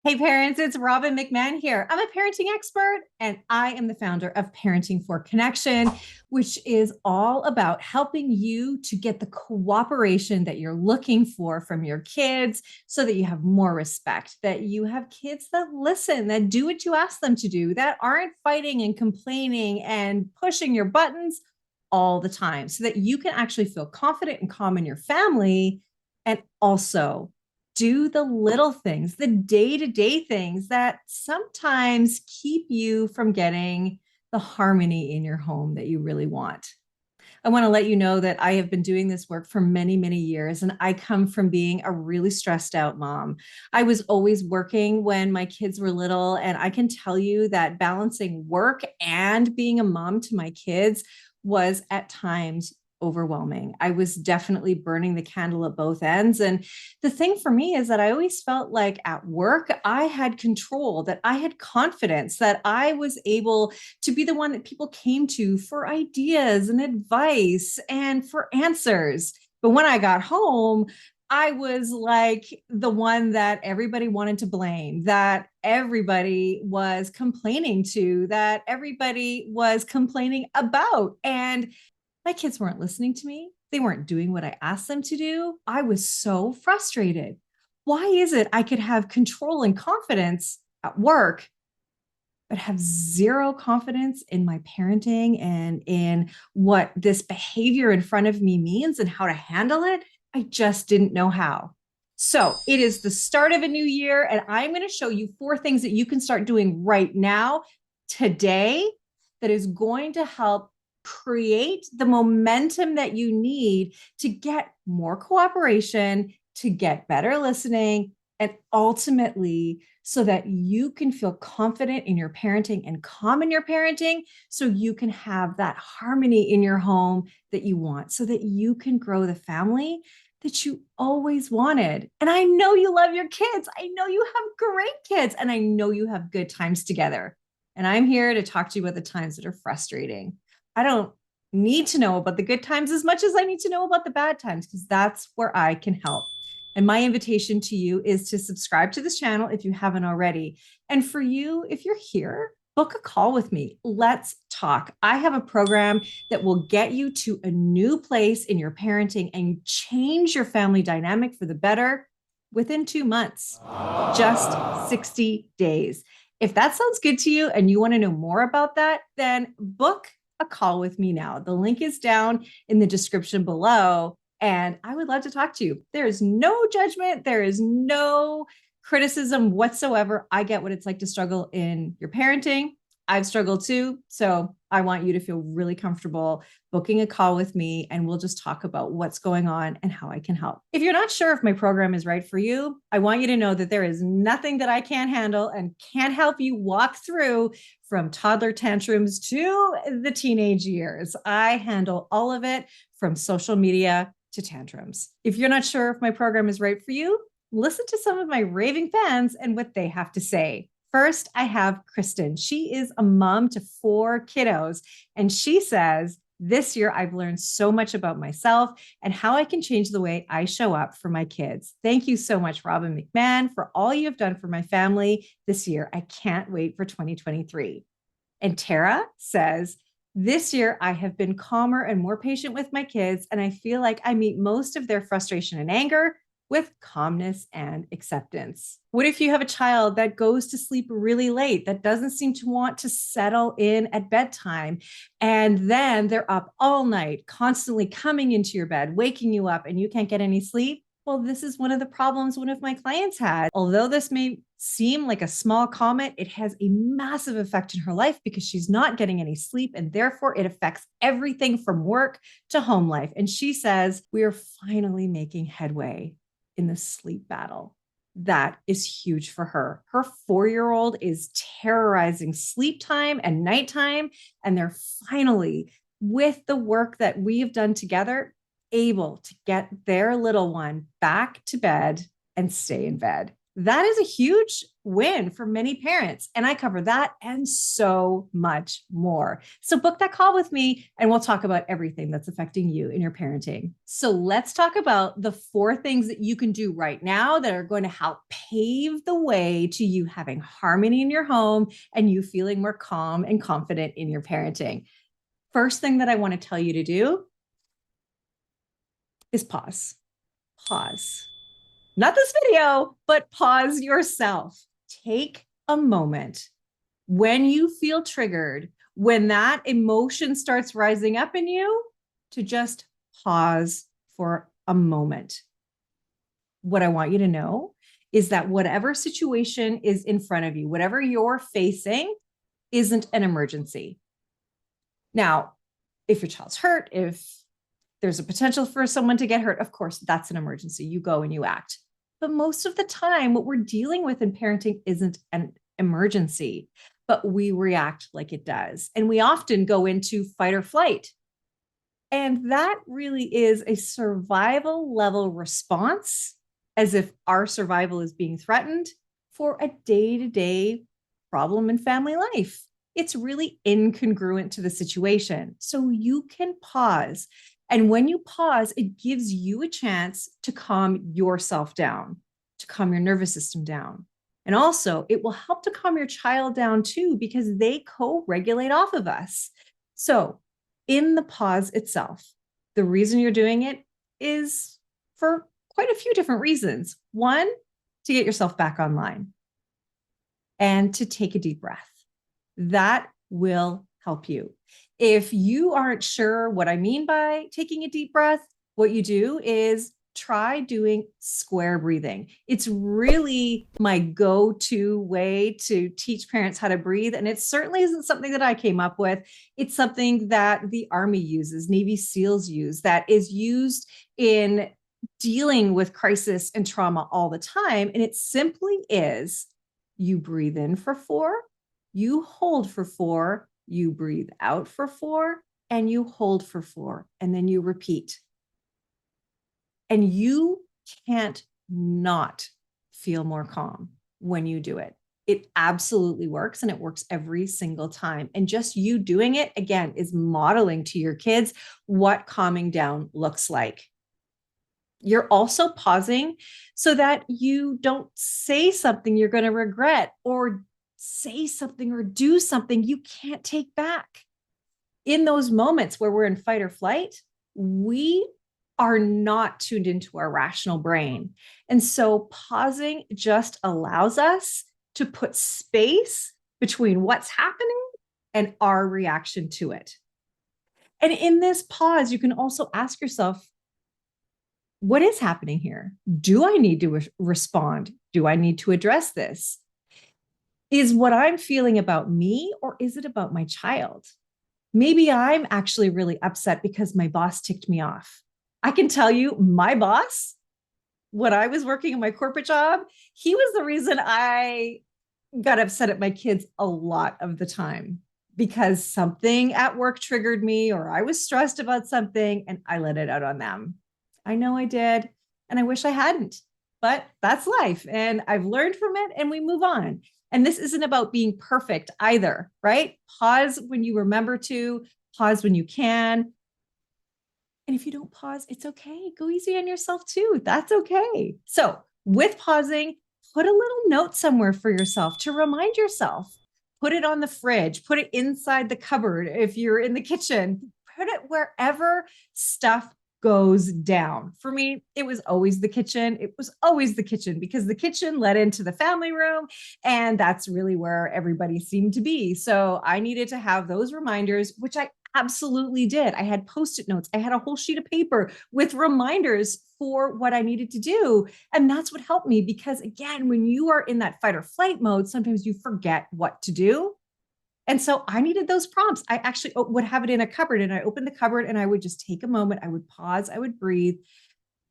Hey parents, it's Robbin McManne here. I'm a parenting expert and I am the founder of Parenting for Connection, which is all about helping you to get the cooperation that you're looking for from your kids so that you have more respect, that you have kids that listen, that do what you ask them to do, that aren't fighting and complaining and pushing your buttons all the time, so that you can actually feel confident and calm in your family and also do the little things, the day to day things that sometimes keep you from getting the harmony in your home that you really want. I want to let you know that I have been doing this work for many, many years, and I come from being a really stressed out mom. I was always working when my kids were little, and I can tell you that balancing work and being a mom to my kids was at times overwhelming. I was definitely burning the candle at both ends. And the thing for me is that I always felt like at work, I had control, that I had confidence, that I was able to be the one that people came to for ideas and advice and for answers. But when I got home, I was like the one that everybody wanted to blame, that everybody was complaining to, that everybody was complaining about. And my kids weren't listening to me. They weren't doing what I asked them to do. I was so frustrated. Why is it I could have control and confidence at work, but have zero confidence in my parenting and in what this behavior in front of me means and how to handle it? I just didn't know how. So it is the start of a new year, and I'm going to show you 4 things that you can start doing right now, today, that is going to help create the momentum that you need to get more cooperation, to get better listening, and ultimately so that you can feel confident in your parenting and calm in your parenting, so you can have that harmony in your home that you want, so that you can grow the family that you always wanted. And I know you love your kids. I know you have great kids, and I know you have good times together. And I'm here to talk to you about the times that are frustrating. I don't need to know about the good times as much as I need to know about the bad times, because that's where I can help. And my invitation to you is to subscribe to this channel if you haven't already. And for you, if you're here, book a call with me. Let's talk. I have a program that will get you to a new place in your parenting and change your family dynamic for the better within 2 months, just 60 days. If that sounds good to you and you want to know more about that, then book a call with me now. The link is down in the description below, and I would love to talk to you. There is no judgment. There is no criticism whatsoever. I get what it's like to struggle in your parenting. I've struggled too. So I want you to feel really comfortable booking a call with me, and we'll just talk about what's going on and how I can help. If you're not sure if my program is right for you, I want you to know that there is nothing that I can't handle and can't help you walk through, from toddler tantrums to the teenage years. I handle all of it, from social media to tantrums. If you're not sure if my program is right for you, listen to some of my raving fans and what they have to say. First, I have Kristen. She is a mom to 4 kiddos, and she says, this year, I've learned so much about myself and how I can change the way I show up for my kids. Thank you so much, Robbin McManne, for all you have done for my family this year. I can't wait for 2023. And Tara says, this year, I have been calmer and more patient with my kids, and I feel like I meet most of their frustration and anger with calmness and acceptance. What if you have a child that goes to sleep really late, that doesn't seem to want to settle in at bedtime, and then they're up all night, constantly coming into your bed, waking you up, and you can't get any sleep? Well, this is one of the problems one of my clients had. Although this may seem like a small comment, it has a massive effect in her life because she's not getting any sleep, and therefore it affects everything from work to home life. And she says, we are finally making headway in the sleep battle. That is huge for her. Her 4-year-old is terrorizing sleep time and nighttime, and they're finally, with the work that we've done together, able to get their little one back to bed and stay in bed. That is a huge win for many parents. And I cover that and so much more. So book that call with me and we'll talk about everything that's affecting you in your parenting. So let's talk about the 4 things that you can do right now that are going to help pave the way to you having harmony in your home and you feeling more calm and confident in your parenting. First thing that I want to tell you to do is pause. Pause. Not this video, but pause yourself. Take a moment when you feel triggered, when that emotion starts rising up in you, to just pause for a moment. What I want you to know is that whatever situation is in front of you, whatever you're facing, isn't an emergency. Now, if your child's hurt, if there's a potential for someone to get hurt, of course, that's an emergency. You go and you act. But most of the time, what we're dealing with in parenting isn't an emergency, but we react like it does. And we often go into fight or flight. And that really is a survival level response, as if our survival is being threatened for a day-to-day problem in family life. It's really incongruent to the situation. So you can pause. And when you pause, it gives you a chance to calm yourself down, to calm your nervous system down. And also, it will help to calm your child down too, because they co-regulate off of us. So in the pause itself, the reason you're doing it is for quite a few different reasons. One, to get yourself back online and to take a deep breath. That will help you. If you aren't sure what I mean by taking a deep breath, what you do is try doing square breathing. It's really my go-to way to teach parents how to breathe. And it certainly isn't something that I came up with. It's something that the Army uses, Navy SEALs use, that is used in dealing with crisis and trauma all the time. And it simply is, you breathe in for 4, you hold for 4, you breathe out for 4, and you hold for 4, and then you repeat. And you can't not feel more calm when you do it. It absolutely works, and it works every single time. And just you doing it, again, is modeling to your kids what calming down looks like. You're also pausing so that you don't say something you're going to regret, or say something or do something you can't take back. In those moments where we're in fight or flight, we are not tuned into our rational brain. And so pausing just allows us to put space between what's happening and our reaction to it. And in this pause, you can also ask yourself, what is happening here? Do I need to respond? Do I need to address this? Is what I'm feeling about me, or is it about my child? Maybe I'm actually really upset because my boss ticked me off. I can tell you, my boss, when I was working in my corporate job, he was the reason I got upset at my kids a lot of the time, because something at work triggered me, or I was stressed about something and I let it out on them. I know I did, and I wish I hadn't, but that's life. And I've learned from it and we move on. And this isn't about being perfect either, right? Pause when you remember to, pause when you can. And if you don't pause, it's okay. Go easy on yourself too. That's okay. So with pausing, put a little note somewhere for yourself to remind yourself. Put it on the fridge, put it inside the cupboard. If you're in the kitchen, put it wherever stuff goes down. For me, it was always the kitchen. It was always the kitchen, because the kitchen led into the family room, and that's really where everybody seemed to be. So I needed to have those reminders, which I absolutely did. I had Post-it notes. I had a whole sheet of paper with reminders for what I needed to do. And that's what helped me, because again, when you are in that fight or flight mode, sometimes you forget what to do. And so I needed those prompts. I actually would have it in a cupboard, and I opened the cupboard and I would just take a moment. I would pause, I would breathe,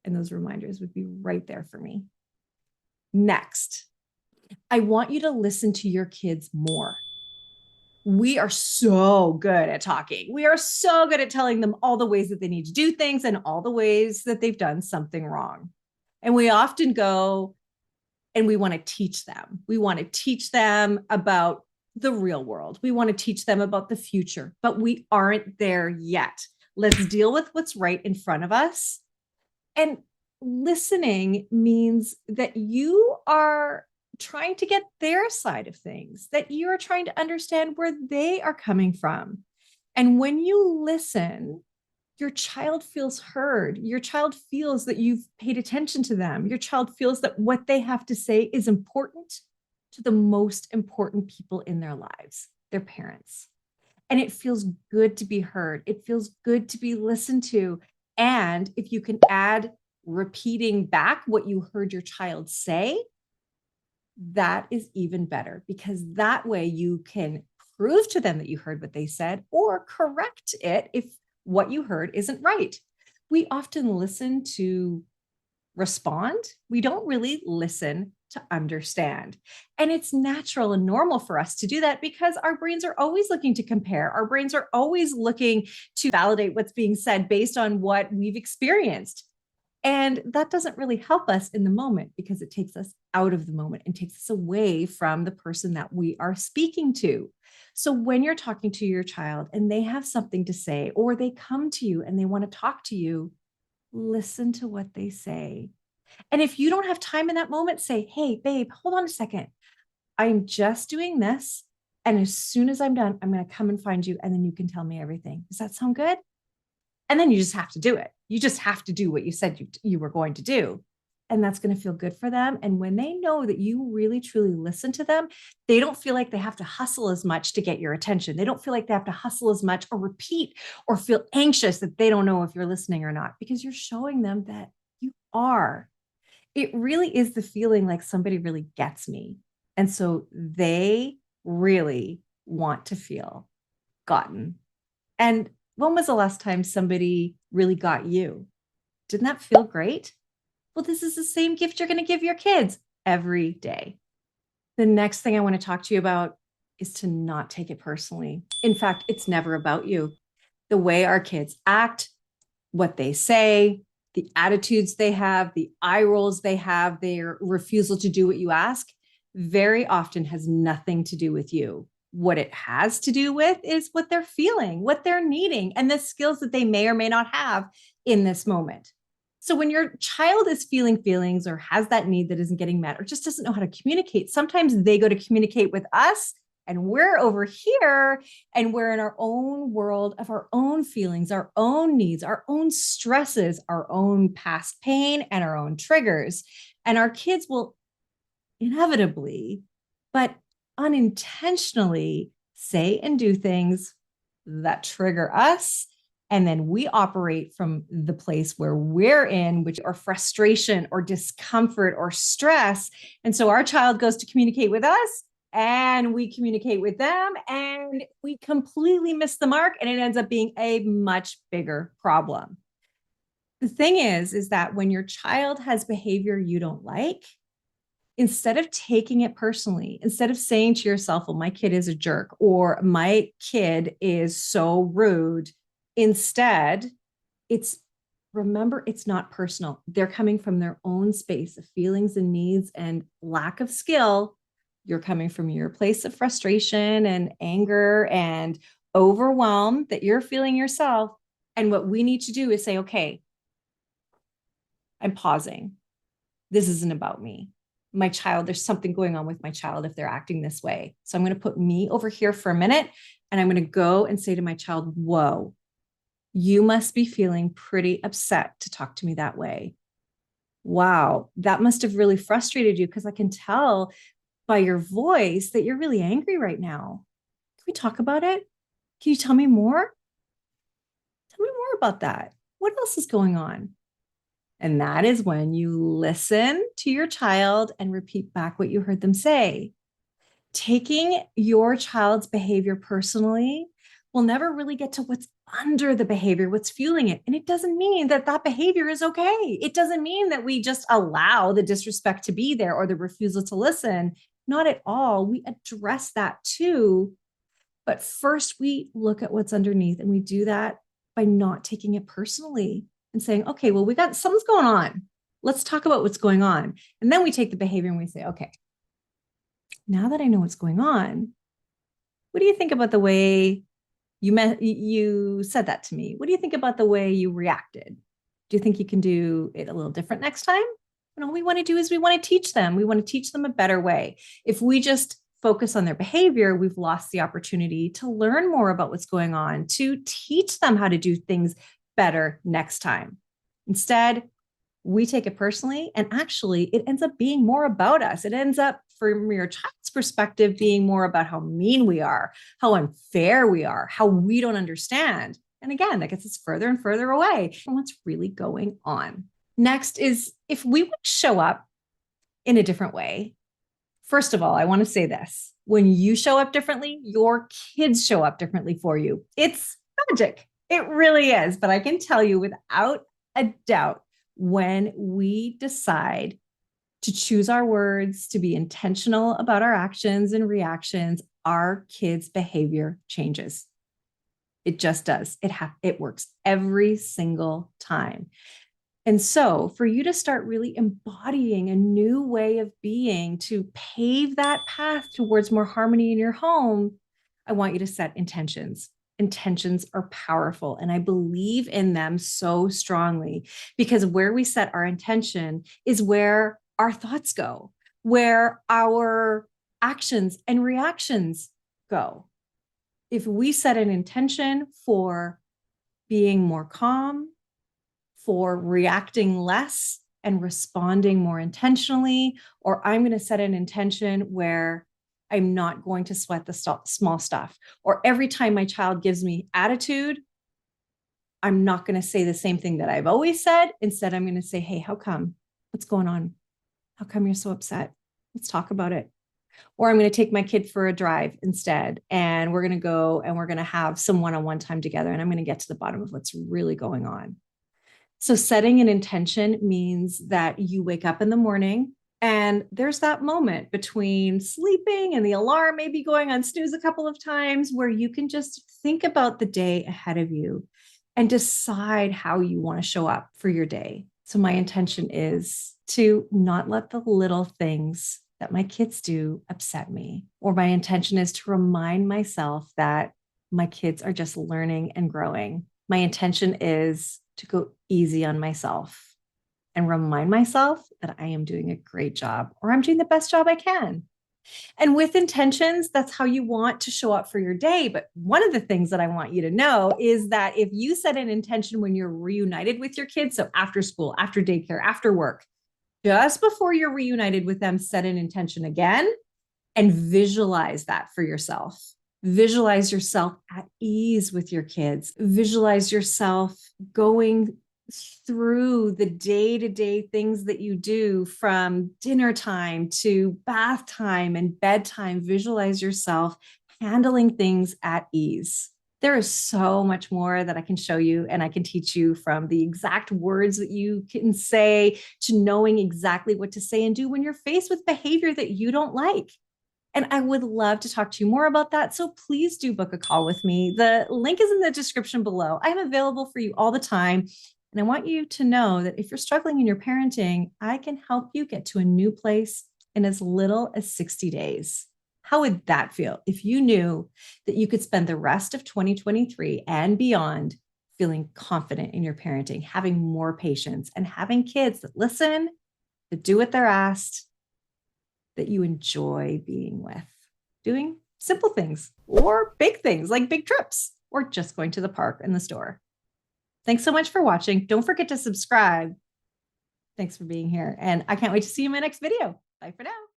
and those reminders would be right there for me. Next, I want you to listen to your kids more. We are so good at talking. We are so good at telling them all the ways that they need to do things and all the ways that they've done something wrong. And we often go, and we want to teach them. We want to teach them about the real world. We want to teach them about the future, but we aren't there yet. Let's deal with what's right in front of us. And listening means that you are trying to get their side of things, that you are trying to understand where they are coming from. And when you listen, your child feels heard. Your child feels that you've paid attention to them. Your child feels that what they have to say is important to the most important people in their lives, their parents. And it feels good to be heard. It feels good to be listened to. And if you can add repeating back what you heard your child say, that is even better, because that way you can prove to them that you heard what they said or correct it if what you heard isn't right. We often listen to respond. We don't really listen to understand. And it's natural and normal for us to do that because our brains are always looking to compare. Our brains are always looking to validate what's being said based on what we've experienced. And that doesn't really help us in the moment because it takes us out of the moment and takes us away from the person that we are speaking to. So when you're talking to your child and they have something to say, or they come to you and they want to talk to you, listen to what they say. And if you don't have time in that moment, say, hey, babe, hold on a second. I'm just doing this. And as soon as I'm done, I'm going to come and find you. And then you can tell me everything. Does that sound good? And then you just have to do it. You just have to do what you said you were going to do. And that's going to feel good for them. And when they know that you really, truly listen to them, they don't feel like they have to hustle as much to get your attention. They don't feel like they have to hustle as much or repeat or feel anxious that they don't know if you're listening or not, because you're showing them that you are. It really is the feeling like somebody really gets me. And so they really want to feel gotten. And when was the last time somebody really got you? Didn't that feel great? Well, this is the same gift you're going to give your kids every day. The next thing I want to talk to you about is to not take it personally. In fact, it's never about you. The way our kids act, what they say, the attitudes they have, the eye rolls they have, their refusal to do what you ask, very often has nothing to do with you. What it has to do with is what they're feeling, what they're needing, and the skills that they may or may not have in this moment. So when your child is feeling feelings or has that need that isn't getting met or just doesn't know how to communicate, sometimes they go to communicate with us and we're over here and we're in our own world of our own feelings, our own needs, our own stresses, our own past pain, and our own triggers. And our kids will inevitably, but unintentionally say and do things that trigger us. And then we operate from the place where we're in, which are frustration or discomfort or stress. And so our child goes to communicate with us and we communicate with them and we completely miss the mark and it ends up being a much bigger problem. The thing is that when your child has behavior you don't like, instead of taking it personally, instead of saying to yourself, well, my kid is a jerk or my kid is so rude, instead, remember, it's not personal. They're coming from their own space of feelings and needs and lack of skill. You're coming from your place of frustration and anger and overwhelm that you're feeling yourself. And what we need to do is say, okay, I'm pausing. This isn't about me. My child, there's something going on with my child if they're acting this way. So I'm going to put me over here for a minute and I'm going to go and say to my child, whoa, you must be feeling pretty upset to talk to me that way. Wow, that must have really frustrated you because I can tell by your voice that you're really angry right now. Can we talk about it? Can you tell me more? Tell me more about that. What else is going on? And that is when you listen to your child and repeat back what you heard them say. Taking your child's behavior personally will never really get to what's under the behavior, what's fueling it. And it doesn't mean that that behavior is okay. It doesn't mean that we just allow the disrespect to be there or the refusal to listen. Not at all. We address that too. But first, we look at what's underneath, and we do that by not taking it personally and saying, okay, well, we got something's going on. Let's talk about what's going on. And then we take the behavior and we say, okay, now that I know what's going on, what do you think about the way you said that to me? What do you think about the way you reacted? Do you think you can do it a little different next time? And all we want to do is we want to teach them. We want to teach them a better way. If we just focus on their behavior, we've lost the opportunity to learn more about what's going on, to teach them how to do things better next time. Instead, we take it personally, and actually it ends up being more about us. It ends up, from your child's perspective, being more about how mean we are, how unfair we are, how we don't understand. And again, that gets us further and further away from what's really going on. Next is, if we would show up in a different way. First of all, I want to say this: when you show up differently, your kids show up differently for you. It's magic. It really is. But I can tell you without a doubt, when we decide to choose our words, to be intentional about our actions and reactions, our kids' behavior changes. It just does. It works every single time. And so for you to start really embodying a new way of being, to pave that path towards more harmony in your home, I want you to set intentions. Intentions are powerful, and I believe in them so strongly, because where we set our intention is where our thoughts go, where our actions and reactions go. If we set an intention for being more calm, for reacting less and responding more intentionally, or I'm going to set an intention where I'm not going to sweat the small stuff, or every time my child gives me attitude, I'm not going to say the same thing that I've always said. Instead, I'm going to say, hey, how come? What's going on? How come you're so upset? Let's talk about it. Or I'm going to take my kid for a drive instead, and we're going to go and we're going to have some one-on-one time together, and I'm going to get to the bottom of what's really going on. So setting an intention means that you wake up in the morning, and there's that moment between sleeping and the alarm maybe going on snooze a couple of times, where you can just think about the day ahead of you and decide how you want to show up for your day. So my intention is to not let the little things that my kids do upset me. Or my intention is to remind myself that my kids are just learning and growing. My intention is to go easy on myself and remind myself that I am doing a great job, or I'm doing the best job I can. And with intentions, that's how you want to show up for your day. But one of the things that I want you to know is that if you set an intention when you're reunited with your kids, so after school, after daycare, after work, just before you're reunited with them, set an intention again and visualize that for yourself. Visualize yourself at ease with your kids. Visualize yourself going through the day-to-day things that you do, from dinner time to bath time and bedtime. Visualize yourself handling things at ease. There is so much more that I can show you and I can teach you, from the exact words that you can say to knowing exactly what to say and do when you're faced with behavior that you don't like. And I would love to talk to you more about that. So please do book a call with me. The link is in the description below. I am available for you all the time. And I want you to know that if you're struggling in your parenting, I can help you get to a new place in as little as 60 days. How would that feel if you knew that you could spend the rest of 2023 and beyond feeling confident in your parenting, having more patience, and having kids that listen, that do what they're asked, that you enjoy being with, doing simple things or big things like big trips or just going to the park and the store. Thanks so much for watching. Don't forget to subscribe. Thanks for being here. And I can't wait to see you in my next video. Bye for now.